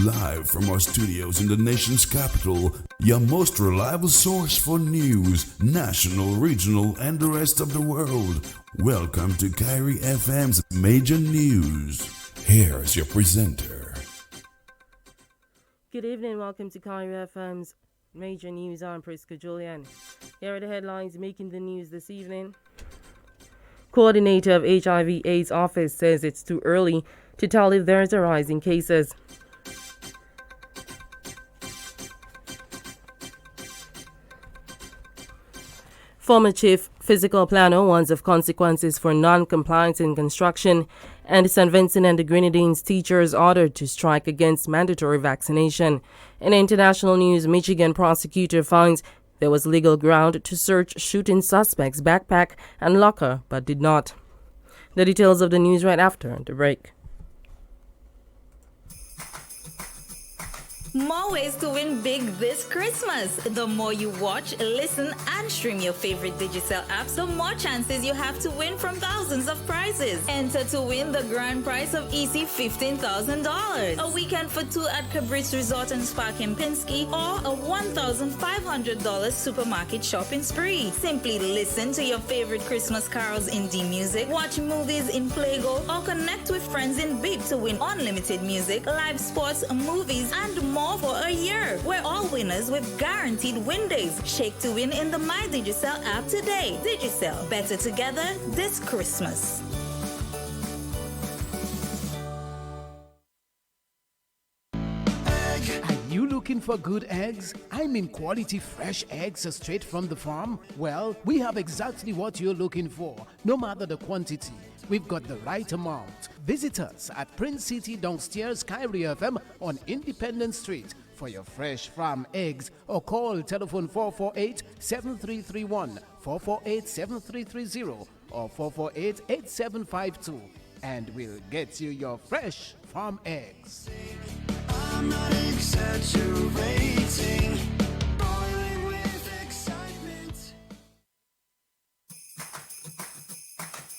Live from our studios in the nation's capital, your most reliable source for news, national, regional, and the rest of the world. Welcome to Kairi FM's Major News. Here's your presenter. Good evening, welcome to Kairi FM's Major News. I'm Priska Julian. Here are the headlines making the news this evening. Coordinator of HIV/AIDS office says it's too early to tell if there's a rise in cases. Former chief physical planner warns of consequences for non-compliance in construction, and St. Vincent and the Grenadines teachers ordered to strike against mandatory vaccination. In international news, Michigan prosecutor finds there was legal ground to search shooting suspect's backpack and locker, but did not. The details of the news right after the break. More ways to win big this Christmas. The more you watch, listen, and stream your favorite Digicel apps, the more chances you have to win from thousands of prizes. Enter to win the grand prize of easy $15,000, a weekend for two at Cabrit's Resort and Spa Kempinski, or a $1,500 supermarket shopping spree. Simply listen to your favorite Christmas carols in D-Music, watch movies in Playgo, or connect with friends in Beep to win unlimited music, live sports, movies, and more for a year. We're all winners with guaranteed win days. Shake to win in the My Digicel app today. Digicel, better together this Christmas. Are you looking for good eggs? I mean quality fresh eggs straight from the farm? Well, we have exactly what you're looking for, no matter the quantity. We've got the right amount. Visit us at Prince City downstairs Kairi FM on Independence Street for your fresh farm eggs, or call telephone 448-7331, 448-7330, or 448-8752, and we'll get you your fresh farm eggs. I'm not exaggerating, boiling with excitement.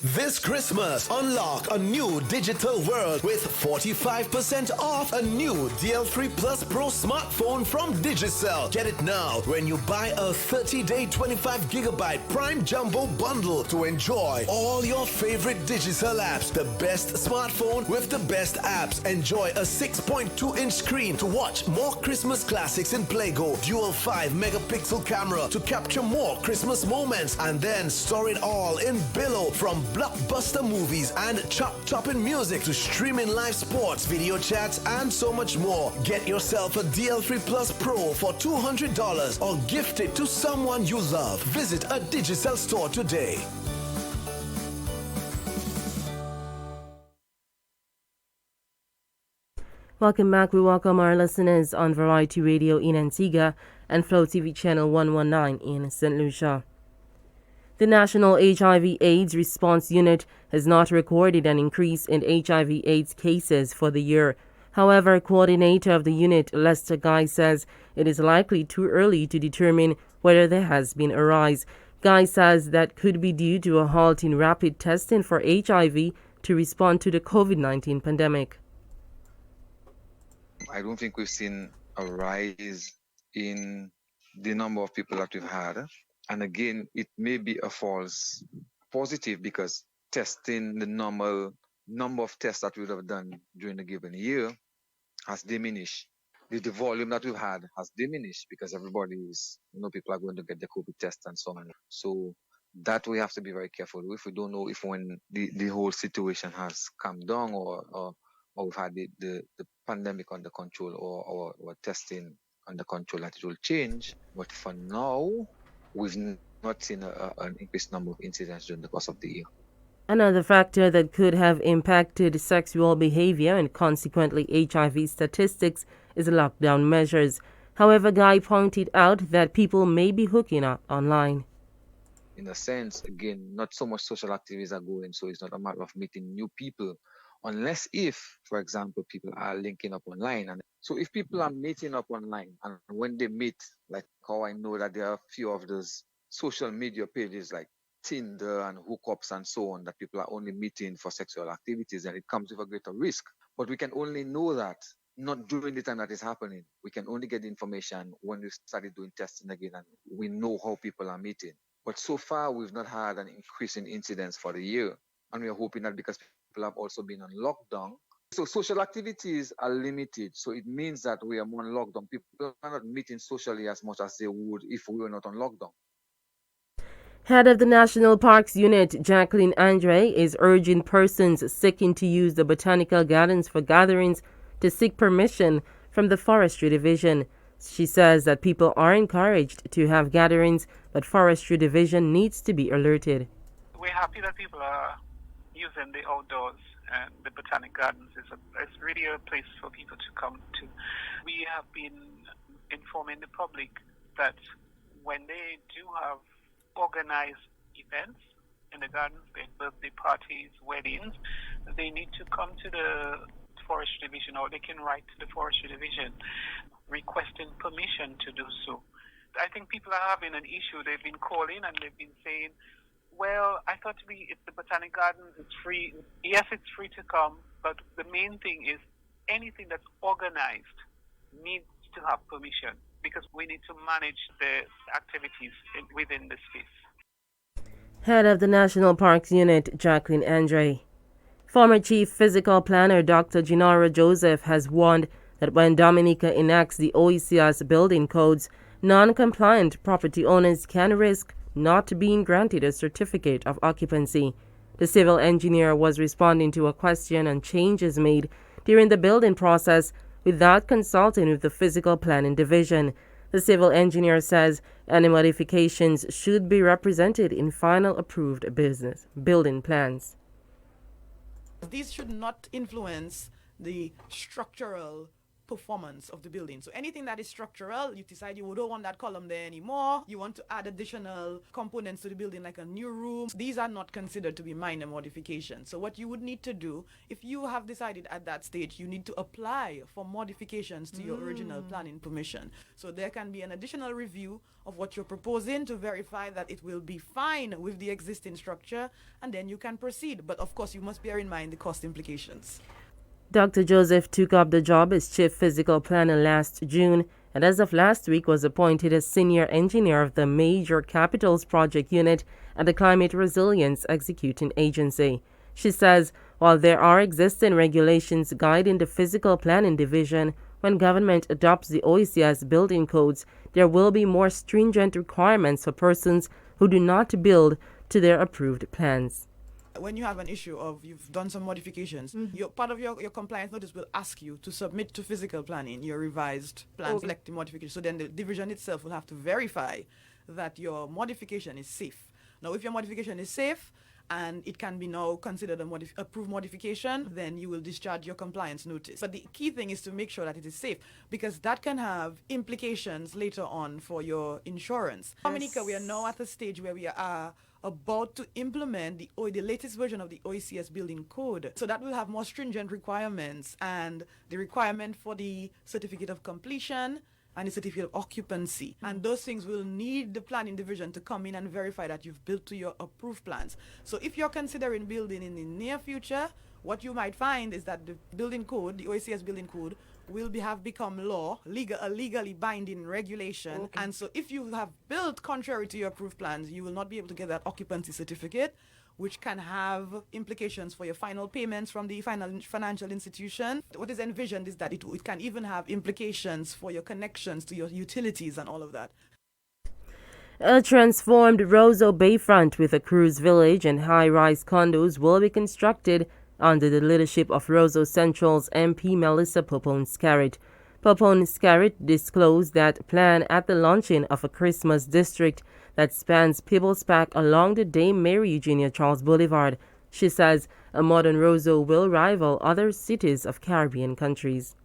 This Christmas, unlock a new digital world with 45% off a new DL3 Plus Pro smartphone from Digicel. Get it now when you buy a 30-day 25GB Prime Jumbo bundle to enjoy all your favorite Digicel apps. The best smartphone with the best apps. Enjoy a 6.2-inch screen to watch more Christmas classics in Playgo, dual 5-megapixel camera to capture more Christmas moments, and then store it all in Billo, from blockbuster movies and chop-chopping music to streaming live sports, video chats, and so much more. Get yourself a DL3 Plus Pro for $200 or gift it to someone you love. Visit a Digicel store today. Welcome back. We welcome our listeners on Variety Radio in Antigua and Flow TV Channel 119 in St. Lucia. The National HIV/AIDS Response Unit has not recorded an increase in HIV/AIDS cases for the year. However, coordinator of the unit, Lester Guy, says it is likely too early to determine whether there has been a rise. Guy says that could be due to a halt in rapid testing for HIV to respond to the COVID-19 pandemic. I don't think we've seen a rise in the number of people that we've had. And again, it may be a false positive because testing, the normal number of tests that we would have done during a given year has diminished. The volume that we've had has diminished because everybody is, people are going to get the COVID test and so on. So that we have to be very careful with. We don't know if when the whole situation has calmed down or we've had the pandemic under control or testing under control, that it will change. But for now, we've not seen an increased number of incidents during the course of the year. Another factor that could have impacted sexual behavior and consequently HIV statistics is lockdown measures. However, Guy pointed out that people may be hooking up online. In a sense, again, not so much social activities are going, so it's not a matter of meeting new people, unless if, for example, people are linking up online. And so if people are meeting up online, and when they meet, like how I know that there are a few of those social media pages like Tinder and hookups and so on, that people are only meeting for sexual activities, and it comes with a greater risk. But we can only know that not during the time that is happening. We can only get the information when we started doing testing again and we know how people are meeting. But so far, we've not had an increase in incidents for the year. And we are hoping that because people have also been on lockdown, so social activities are limited. So it means that we are more on lockdown. People are not meeting socially as much as they would if we were not on lockdown. Head of the National Parks Unit, Jacqueline Andre, is urging persons seeking to use the botanical gardens for gatherings to seek permission from the Forestry Division. She says that people are encouraged to have gatherings, but Forestry Division needs to be alerted. We're happy that people are using the outdoors, and the Botanic Gardens it's really a place for people to come to. We have been informing the public that when they do have organized events in the gardens, like birthday parties, weddings, they need to come to the Forestry Division, or they can write to the Forestry Division requesting permission to do so. I think people are having an issue. They've been calling and they've been saying, well, I thought if the Botanic Gardens is free. Yes, it's free to come, but the main thing is anything that's organized needs to have permission, because we need to manage the activities within the space. Head of the National Parks Unit, Jacqueline Andre. Former Chief Physical Planner Dr. Gennaro Joseph has warned that when Dominica enacts the OECS building codes, non-compliant property owners can risk not being granted a certificate of occupancy. The civil engineer was responding to a question on changes made during the building process without consulting with the Physical Planning Division. The civil engineer says any modifications should be represented in final approved building plans. These should not influence the structural performance of the building. So anything that is structural, you decide you don't want that column there anymore. You want to add additional components to the building like a new room. These are not considered to be minor modifications. So what you would need to do, if you have decided at that stage, you need to apply for modifications to your original planning permission. So there can be an additional review of what you're proposing to verify that it will be fine with the existing structure, and then you can proceed. But of course, you must bear in mind the cost implications. Dr. Joseph took up the job as Chief Physical Planner last June, and as of last week was appointed as Senior Engineer of the Major Capitals Project Unit at the Climate Resilience Executing Agency. She says while there are existing regulations guiding the Physical Planning Division, when government adopts the OECS building codes, there will be more stringent requirements for persons who do not build to their approved plans. When you have an issue of you've done some modifications, part of your compliance notice will ask you to submit to physical planning your revised plan, select the modification. So then the division itself will have to verify that your modification is safe. Now, if your modification is safe and it can be now considered a approved modification, then you will discharge your compliance notice. But the key thing is to make sure that it is safe, because that can have implications later on for your insurance. Dominica, we are now at a stage where we are about to implement the latest version of the OECS building code. So that will have more stringent requirements, and the requirement for the certificate of completion and the certificate of occupancy. And those things will need the planning division to come in and verify that you've built to your approved plans. So if you're considering building in the near future, what you might find is that the building code, the OECS building code, will have become law, a legally binding regulation. Okay. And so if you have built contrary to your approved plans, you will not be able to get that occupancy certificate, which can have implications for your final payments from the financial institution. What is envisioned is that it can even have implications for your connections to your utilities and all of that. A transformed Roseau Bayfront with a cruise village and high-rise condos will be constructed under the leadership of Roseau Central's MP Melissa Popone-Scarrett. Popone-Scarrett disclosed that plan at the launching of a Christmas district that spans People's Park along the Dame Mary Eugenia Charles Boulevard. She says a modern Roseau will rival other cities of Caribbean countries.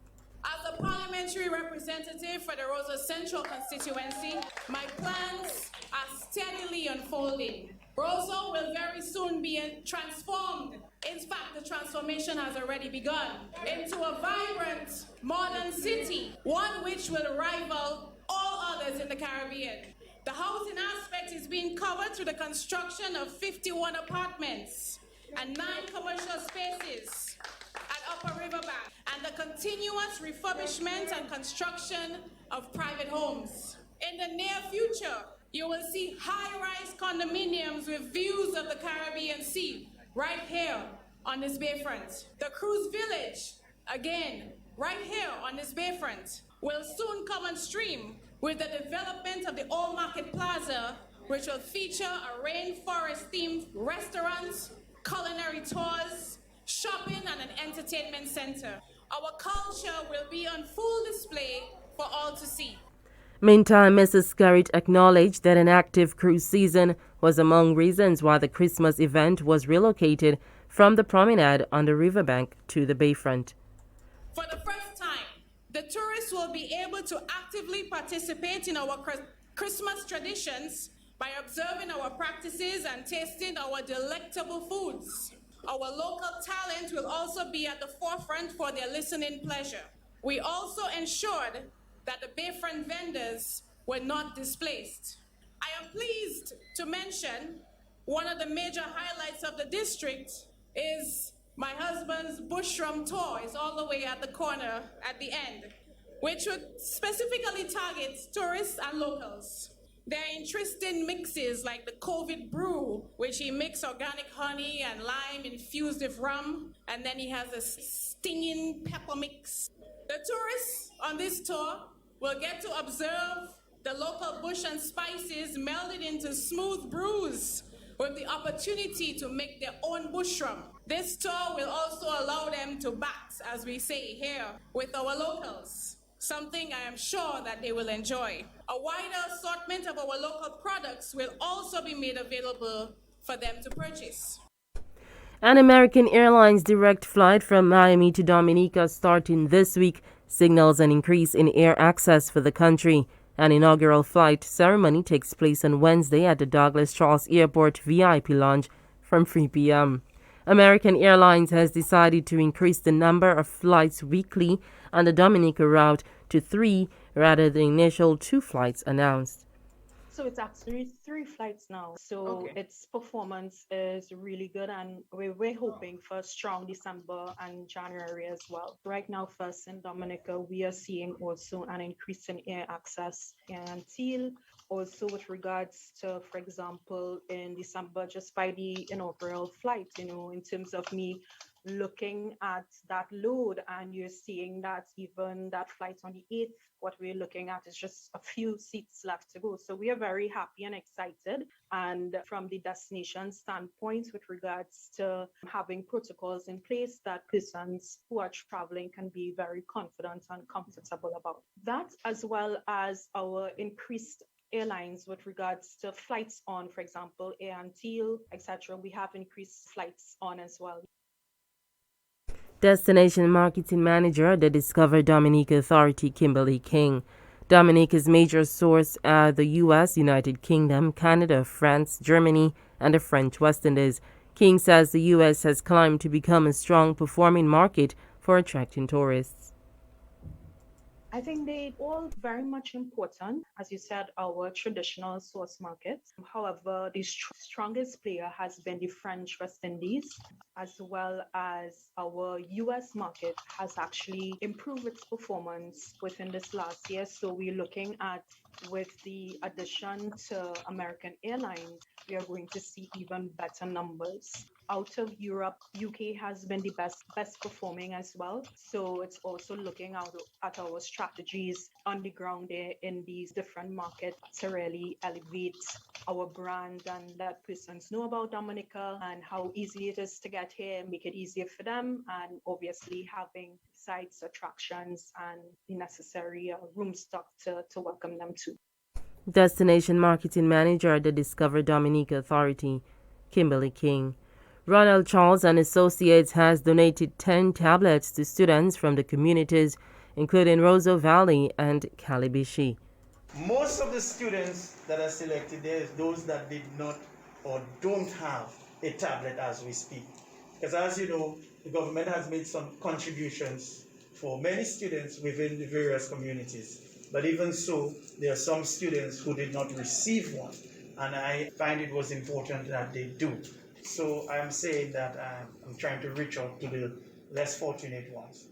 As a parliamentary representative for the Roseau Central constituency, my plans are steadily unfolding. Roseau will very soon be transformed. In fact, the transformation has already begun into a vibrant, modern city, one which will rival all others in the Caribbean. The housing aspect is being covered through the construction of 51 apartments and 9 commercial spaces at Upper River Bank, and the continuous refurbishment and construction of private homes. In the near future, you will see high-rise condominiums with views of the Caribbean Sea right here on this bayfront. The cruise village, again, right here on this bayfront, will soon come on stream with the development of the Old Market Plaza, which will feature a rainforest-themed restaurant, culinary tours, shopping, and an entertainment center. Our culture will be on full display for all to see. Meantime, Mrs. Scarrett acknowledged that an active cruise season was among reasons why the Christmas event was relocated from the promenade on the riverbank to the bayfront. For the first time, the tourists will be able to actively participate in our Christmas traditions by observing our practices and tasting our delectable foods. Our local talent will also be at the forefront for their listening pleasure. We also ensured that the bayfront vendors were not displaced. I am pleased to mention one of the major highlights of the district is my husband's bushrum tour. It's all the way at the corner at the end, which would specifically target tourists and locals. There are interesting mixes like the COVID brew, which he mixed organic honey and lime infused with rum, and then he has a stinging pepper mix. The tourists on this tour will get to observe the local bush and spices melded into smooth brews with the opportunity to make their own bush rum. This tour will also allow them to bat, as we say here, with our locals, something I am sure that they will enjoy. A wider assortment of our local products will also be made available for them to purchase. An American Airlines direct flight from Miami to Dominica starting this week signals an increase in air access for the country. An inaugural flight ceremony takes place on Wednesday at the Douglas Charles Airport VIP Lounge from 3 p.m. American Airlines has decided to increase the number of flights weekly on the Dominica route to 3 rather than the initial 2 flights announced. So it's actually 3 flights now. So its performance is really good, and we're hoping for a strong December and January as well. Right now, first in Dominica, we are seeing also an increase in air access and Teal. Also, with regards to, for example, in December, just by the inaugural flight, in terms of me looking at that load, and you're seeing that even that flight on the 8th, what we're looking at is just a few seats left to go. So we are very happy and excited. And from the destination standpoint, with regards to having protocols in place that persons who are traveling can be very confident and comfortable about. That, as well as our increased airlines with regards to flights on, for example, Air and Teal, etc. We have increased flights on as well. Destination Marketing Manager at the Discover Dominica Authority, Kimberly King. Dominica's major source are the U.S., United Kingdom, Canada, France, Germany, and the French West Indies. King says the U.S. has climbed to become a strong performing market for attracting tourists. I think they all very much important. As you said, our traditional source markets. However, the strongest player has been the French West Indies, as well as our US market has actually improved its performance within this last year. So we're looking at, with the addition to American Airlines, we are going to see even better numbers. Out of Europe, UK has been the best performing as well. So it's also looking out at our strategies on the ground there in these different markets to really elevate our brand and let persons know about Dominica and how easy it is to get here, make it easier for them, and obviously having sites, attractions, and the necessary room stock to welcome them to. Destination Marketing Manager at the Discover Dominica Authority, Kimberly King. Ronald Charles and Associates has donated 10 tablets to students from the communities, including Roseau Valley and Calibishi. Most of the students that are selected there is those that did not or don't have a tablet as we speak. Because as you know, the government has made some contributions for many students within the various communities. But even so, there are some students who did not receive one. And I find it was important that they do. So I'm saying that I'm trying to reach out to the less fortunate ones.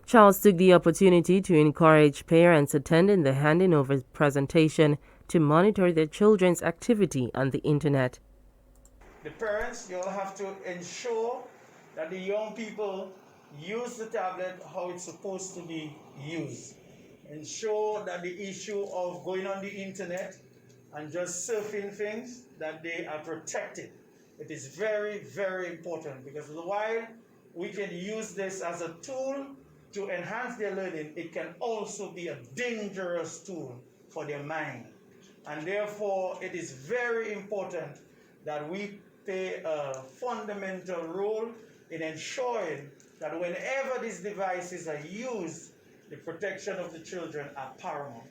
Charles took the opportunity to encourage parents attending the handing over presentation to monitor their children's activity on the internet. The parents, you'll have to ensure that the young people use the tablet how it's supposed to be used. Ensure that the issue of going on the internet and just surfing things, that they are protected. It is very, very important, because while we can use this as a tool to enhance their learning, it can also be a dangerous tool for their mind. And therefore, it is very important that we play a fundamental role in ensuring that whenever these devices are used, the protection of the children are paramount.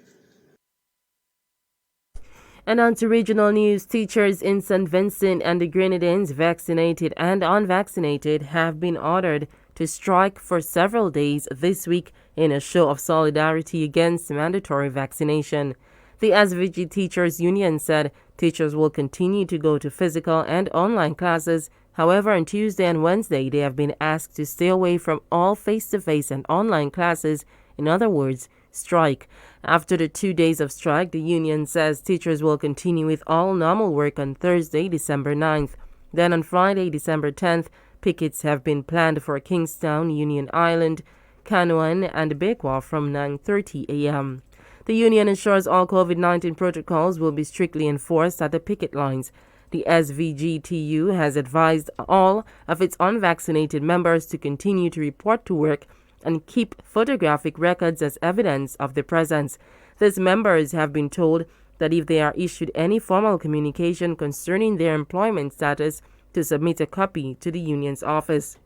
And on to regional news, teachers in St. Vincent and the Grenadines, vaccinated and unvaccinated, have been ordered to strike for several days this week in a show of solidarity against mandatory vaccination. The SVG Teachers Union said teachers will continue to go to physical and online classes. However, on Tuesday and Wednesday, they have been asked to stay away from all face-to-face and online classes. In other words, strike. After the 2 days of strike, the union says teachers will continue with all normal work on Thursday, December 9th. Then on Friday, December 10th, pickets have been planned for Kingstown, Union Island, Canouan, and Bekwa from 9:30 a.m. The union ensures all COVID-19 protocols will be strictly enforced at the picket lines. The SVGTU has advised all of its unvaccinated members to continue to report to work and keep photographic records as evidence of their presence. These members have been told that if they are issued any formal communication concerning their employment status, to submit a copy to the union's office.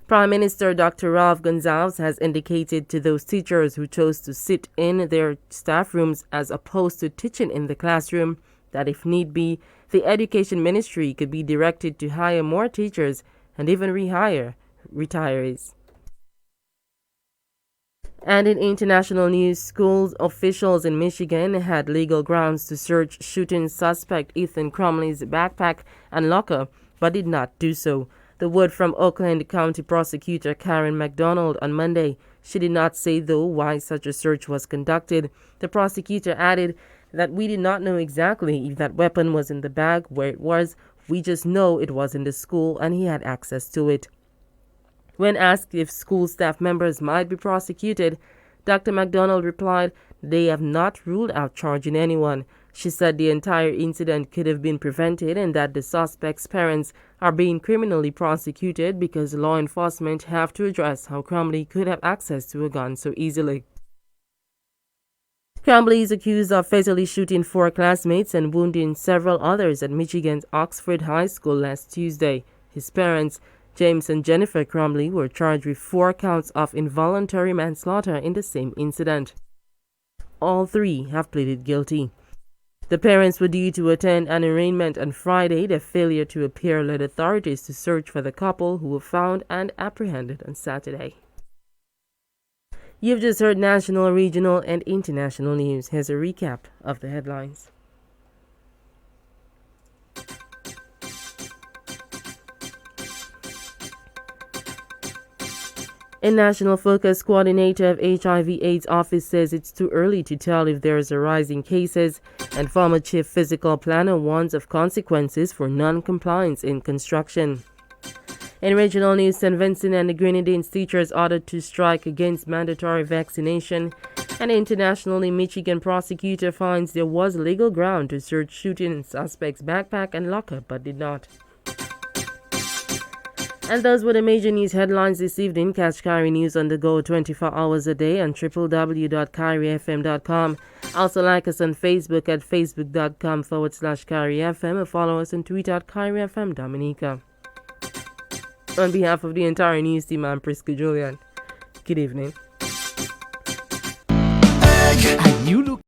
Prime Minister Dr. Ralph Gonsalves has indicated to those teachers who chose to sit in their staff rooms as opposed to teaching in the classroom that if need be, the Education Ministry could be directed to hire more teachers and even rehire retirees. And in international news, school officials in Michigan had legal grounds to search shooting suspect Ethan Crumley's backpack and locker, but did not do so. The word from Oakland County Prosecutor Karen McDonald on Monday. She did not say, though, why such a search was conducted. The prosecutor added that we did not know exactly if that weapon was in the bag, where it was. We just know it was in the school and he had access to it. When asked if school staff members might be prosecuted, Dr. McDonald replied they have not ruled out charging anyone. She said the entire incident could have been prevented and that the suspect's parents are being criminally prosecuted because law enforcement have to address how Crumley could have access to a gun so easily. Crumley is accused of fatally shooting 4 classmates and wounding several others at Michigan's Oxford High School last Tuesday. His parents, James and Jennifer Crumley, were charged with 4 counts of involuntary manslaughter in the same incident. All 3 have pleaded guilty. The parents were due to attend an arraignment on Friday. Their failure to appear led authorities to search for the couple, who were found and apprehended on Saturday. You've just heard national, regional, and international news. Here's a recap of the headlines. A National Focus Coordinator of HIV/AIDS office says it's too early to tell if there is a rise in cases, and former Chief Physical Planner warns of consequences for non-compliance in construction. In regional news, St. Vincent and the Grenadines teachers ordered to strike against mandatory vaccination. And internationally, Michigan prosecutor finds there was legal ground to search shooting suspect's backpack and locker, but did not. And those were the major news headlines this evening. Catch Kairi News on the go 24 hours a day on www.kairifm.com. Also like us on Facebook at facebook.com/KairiFM, or follow us on Twitter at KairiFM Dominica. On behalf of the entire news team, I'm Prisca Julian. Good evening. Are you looking